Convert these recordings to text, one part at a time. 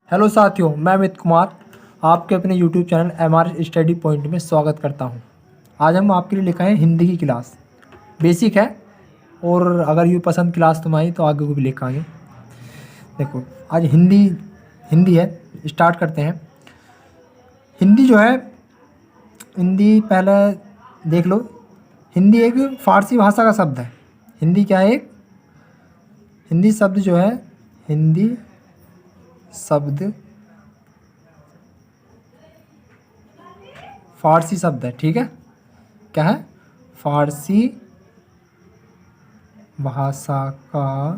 Hello साथियों, मैं अमित कुमार आपके अपने YouTube channel MR study point में स्वागत करता हूं। आज हम आपके लिए लेकर आए हिंदी की क्लास। बेसिक है और अगर ये पसंद क्लास तुम आई तो आगे को भी लेकर आएंगे। देखो, आज हिंदी है, स्टार्ट करते हैं। हिंदी जो है, हिंदी पहले देख लो। हिंदी एक फ़ारसी भाषा का शब्द है। हिंदी क्या है? एक हिंदी शब्द जो है, हिंदी शब्द फ़ारसी शब्द है। ठीक है, क्या है? फ़ारसी भाषा का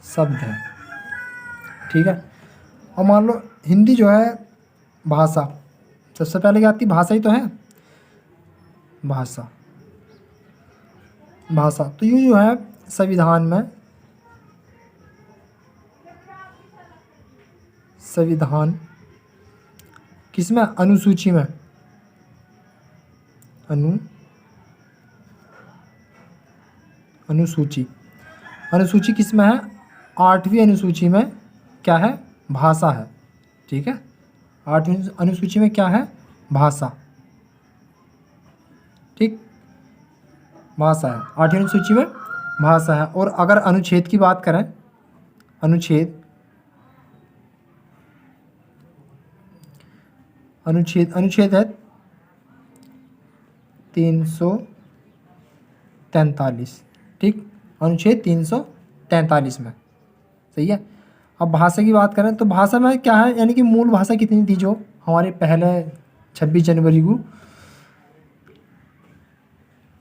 शब्द है। ठीक है, और मान लो हिंदी जो है भाषा, सबसे पहले क्या आती है? भाषा ही तो है। भाषा भाषा तो ये जो है संविधान किसमें? अनुसूची में। अनुसूची किसमें है? 8वीं अनुसूची में क्या है? भाषा है। ठीक है, 8वीं अनुसूची में क्या है? भाषा। ठीक, भाषा है, 8वीं अनुसूची में भाषा है। और अगर अनुच्छेद की बात करें, अनुच्छेद है 343। ठीक, अनुच्छेद 343 में। सही है। अब भाषा की बात करें तो भाषा में क्या है, यानी कि मूल भाषा कितनी थी जो हमारे पहले 26 जनवरी को,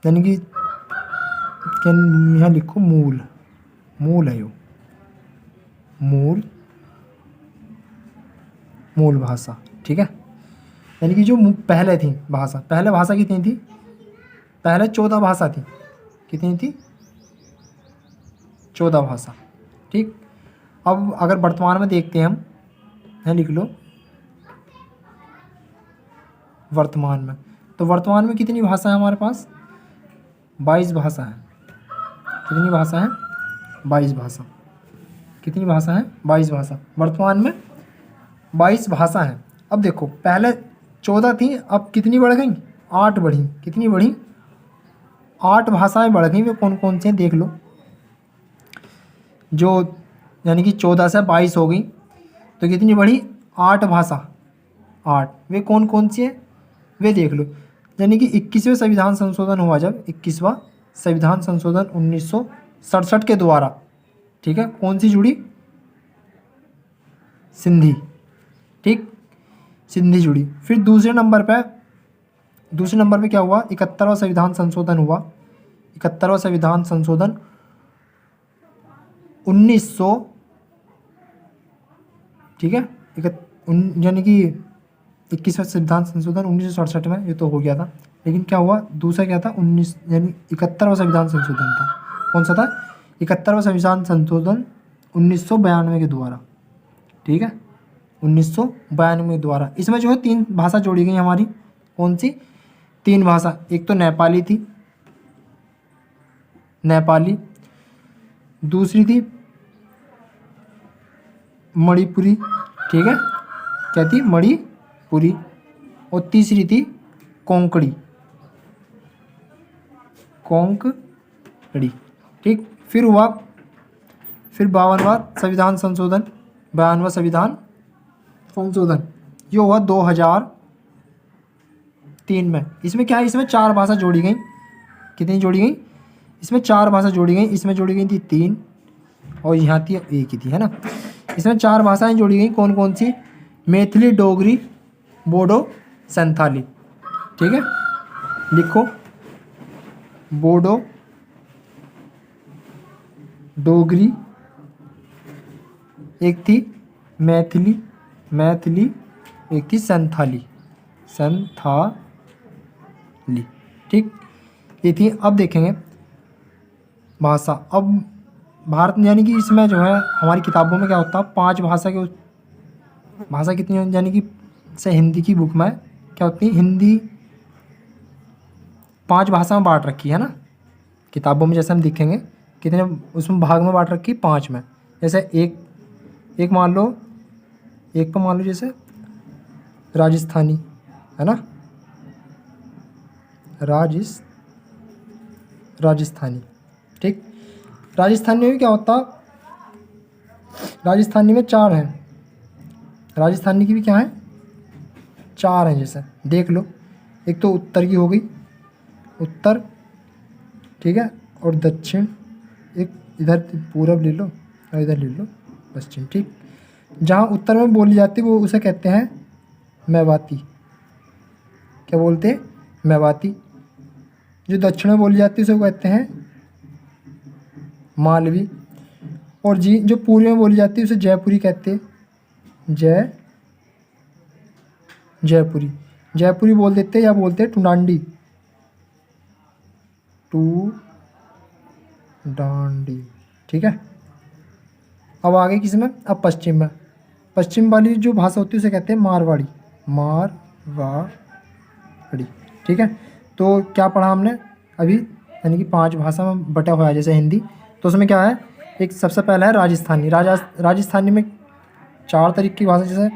यानी कि क्या यहाँ लिखो, मूल है यो, मूल भाषा। ठीक है, यानी कि जो पहले थी भाषा, पहले भाषा कितनी थी? पहले 14 भाषा थी। कितनी थी? 14 भाषा। ठीक, अब अगर वर्तमान में देखते हैं हम, यहाँ लिख लो वर्तमान में, तो वर्तमान में कितनी भाषा है हमारे पास? 22 भाषा है। कितनी भाषा है? 22 भाषा। कितनी भाषा है? 22 भाषा। वर्तमान में 22 भाषा है। अब देखो, पहले 14 थी, अब कितनी बढ़ गई? 8 बढ़ी। कितनी बढ़ी? 8 भाषाएं बढ़ गई। वे कौन कौन से देख लो, जो यानी कि 14 से 22 हो गई, तो कितनी बढ़ी? 8 भाषा। 8 वे कौन कौन सी है वे देख लो। यानी कि 21वें संविधान संशोधन हुआ, जब 21वां संविधान संशोधन 1967 के द्वारा, ठीक है, कौन सी जुड़ी? सिंधी। ठीक, सिंधी जुड़ी। फिर दूसरे नंबर पे क्या हुआ? 71वां संविधान संशोधन हुआ। 71वां संविधान संशोधन 1900, ठीक है, यानी कि 21वां संविधान संशोधन 1967 में ये तो हो गया था। लेकिन क्या हुआ? दूसरा क्या था? 19 यानी 71वां संविधान संशोधन था। कौन सा था? 71वां संविधान संशोधन 1992 के द्वारा। ठीक है, 1992 के द्वारा। इसमें जो है 3 भाषा जोड़ी गई हमारी। कौन सी 3 भाषा? एक तो नेपाली थी, नेपाली। दूसरी थी मणिपुरी। ठीक है, क्या थी? मणिपुरी। और तीसरी थी कोंकणी। ठीक, फिर 52वां संविधान संशोधन, 52वां संविधान संशोधन ये हुआ 2003 में। इसमें क्या है? इसमें 4 भाषा जोड़ी गई। कितनी जोड़ी गई? इसमें 4 भाषा जोड़ी गई। इसमें जोड़ी गई थी 3 और यहाँ थी एक ही थी, है ना। इसमें 4 भाषाएं जोड़ी गई। कौन कौन सी? मैथिली, डोगरी, बोडो, संथाली। ठीक है, लिखो बोडो, डोगरी, एक थी मैथिली, एक थी संथाली। ठीक, ये थी। अब देखेंगे भाषा। अब भारत यानी कि इसमें जो है हमारी किताबों में क्या होता है? 5 भाषा के भाषा कितनी होती, यानी कि से हिंदी की बुक में क्या होती है? हिंदी 5 भाषा में बांट रखी है ना किताबों में। जैसे हम देखेंगे कितने उसमें भाग में बांट रखी? 5 में। जैसे एक एक मान लो, एक को मान लो जैसे राजस्थानी, है ना, राजस्थानी। ठीक, राजस्थानी में भी क्या होता, राजस्थानी में 4 हैं, राजस्थानी की भी क्या है, 4 हैं। जैसे देख लो, एक तो उत्तर की हो गई, उत्तर, ठीक है, और दक्षिण, एक इधर पूरब ले लो और इधर ले लो पश्चिम। ठीक, जहाँ उत्तर में बोली जाती है वो उसे कहते हैं मैवाती। क्या बोलते हैं, मैवाती। जो दक्षिण में बोली जाती है उसे वो कहते हैं मालवी। और जी जो पूर्व में बोली जाती है उसे जयपुरी कहते हैं, जयपुरी। जयपुरी बोल देते हैं, या बोलते हैं टुंडांडी, टुडांडी। ठीक है, अब आगे किस में, अब पश्चिम में। पश्चिम वाली जो भाषा होती है उसे कहते हैं मारवाड़ी, मारवाड़ी। ठीक है, तो क्या पढ़ा हमने अभी, यानी कि 5 भाषा में बटा हुआ है जैसे हिंदी। तो उसमें क्या है, एक सबसे पहला है राजस्थानी। राजस्थानी में 4 तरीके की भाषा, जैसे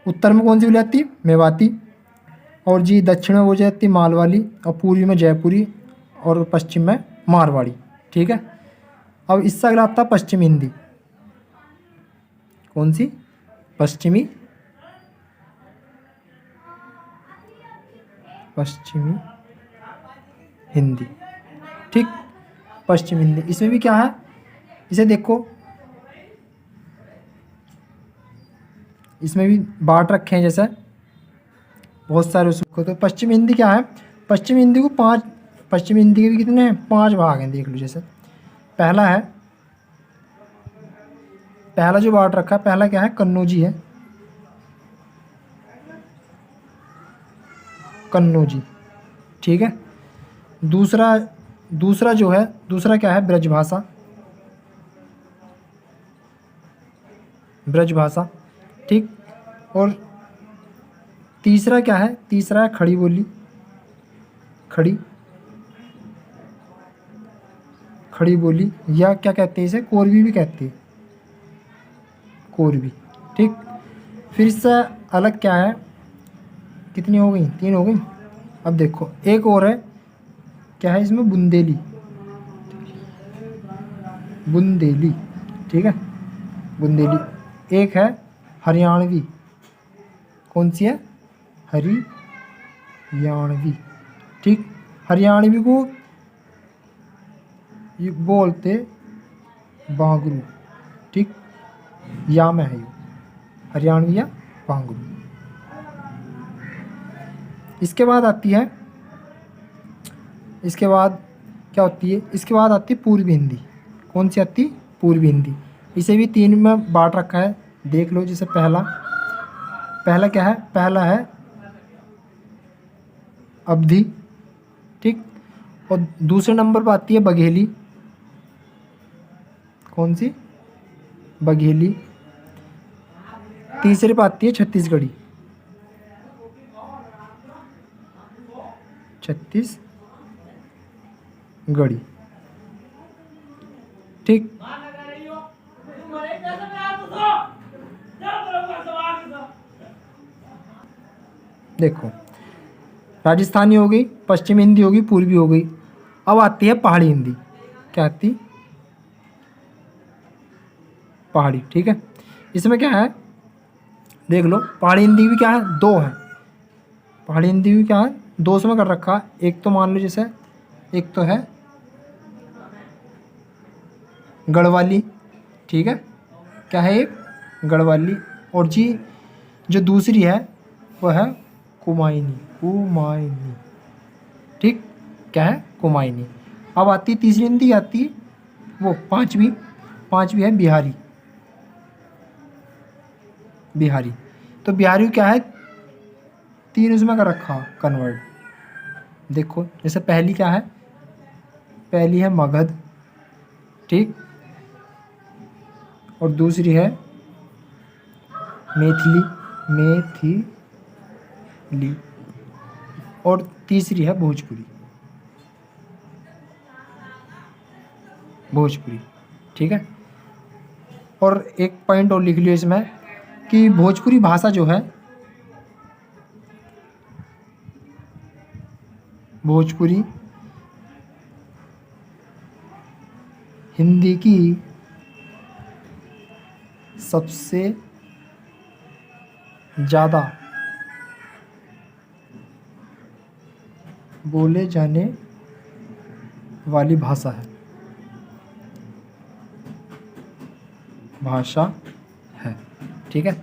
उत्तर में कौन सी बोली जाती है, मेवाती, और जी दक्षिण में बोली जाती है मालवाली, और पूर्वी में जयपुरी, और पश्चिम में मारवाड़ी। ठीक है, अब इससे अगला आता है पश्चिमी हिंदी। कौन सी, पश्चिमी हिंदी। ठीक, पश्चिमी हिंदी, इसमें भी क्या है, इसे देखो, इसमें भी बांट रखे हैं जैसे बहुत सारे उसको। तो पश्चिमी हिंदी क्या है, पश्चिमी हिंदी को 5, पश्चिमी हिंदी के भी कितने हैं, 5 भाग हैं। देख लो, जैसे पहला है, पहला जो बांट रखा है, पहला क्या है, कन्नौजी है, कन्नौजी। ठीक है, दूसरा जो है, दूसरा क्या है, ब्रजभाषा, ब्रजभाषा। ठीक, और तीसरा क्या है, तीसरा है खड़ी बोली, खड़ी बोली, या क्या कहते हैं इसे, कोरवी भी कहते हैं, कोरवी। ठीक, फिर इससे अलग क्या है, कितनी हो गई, 3 हो गई। अब देखो एक और है, क्या है इसमें, बुंदेली, ठीक है, बुंदेली। एक है हरियाणवी, कौन सी है, हरियाणवी। ठीक, हरियाणवी को ये बोलते बांगरू। ठीक, या में है ये हरियाणवी या बांगरू। इसके बाद आती है, इसके बाद क्या होती है, इसके बाद आती है पूर्वी हिंदी। कौन सी आती, पूर्वी हिंदी। इसे भी 3 में बांट रखा है, देख लो। जैसे पहला क्या है, पहला है अवधी। ठीक, और दूसरे नंबर पर आती है बघेली, कौन सी, बघेली। तीसरे पर आती है छत्तीसगढ़ी, छत्तीसगढ़ी। ठीक, देखो राजस्थानी हो गई, पश्चिमी हिंदी होगी, पूर्वी हो गई। अब आती है पहाड़ी हिंदी। क्या आती, पहाड़ी। ठीक है, इसमें क्या है, देख लो, पहाड़ी हिंदी भी क्या है, 2 है। पहाड़ी हिंदी भी क्या है, 2 में कर रखा है। एक तो मान लो जैसे, एक तो है गढ़वाली। ठीक है, क्या है, एक गढ़वाली। और जी जो दूसरी है वो है कुमायूनी, ठीक, क्या है, कुमायूनी। अब आती तीसरी हिंदी, आती है वो पांचवी है बिहारी। तो बिहारी क्या है, 3 उसमें का रखा कन्वर्ट। देखो जैसे पहली क्या है, पहली है मगध। ठीक, और दूसरी है मैथिली, और तीसरी है भोजपुरी। ठीक है, और एक पॉइंट और लिख लियो इसमें कि भोजपुरी भाषा जो है, भोजपुरी हिंदी की सबसे ज़्यादा बोले जाने वाली भाषा है, ठीक है।